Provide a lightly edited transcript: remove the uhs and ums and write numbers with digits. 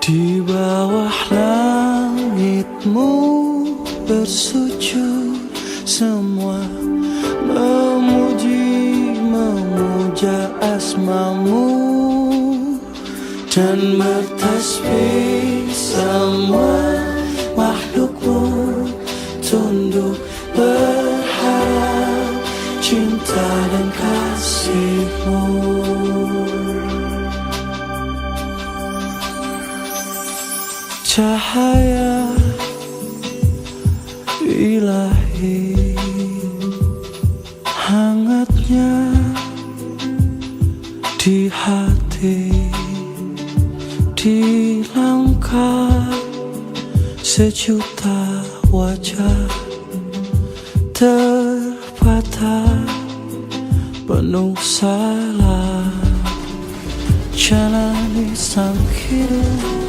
Di bawah langitmu bersujud, semua memuja asmamu, dan bertasbih semua makhlukmu, tunduk berharap cinta dan kasihmu. Cahaya ilahi, hangatnya di hati, di langkah sejuta wajah terpatah penuh salah, jalani sang hidup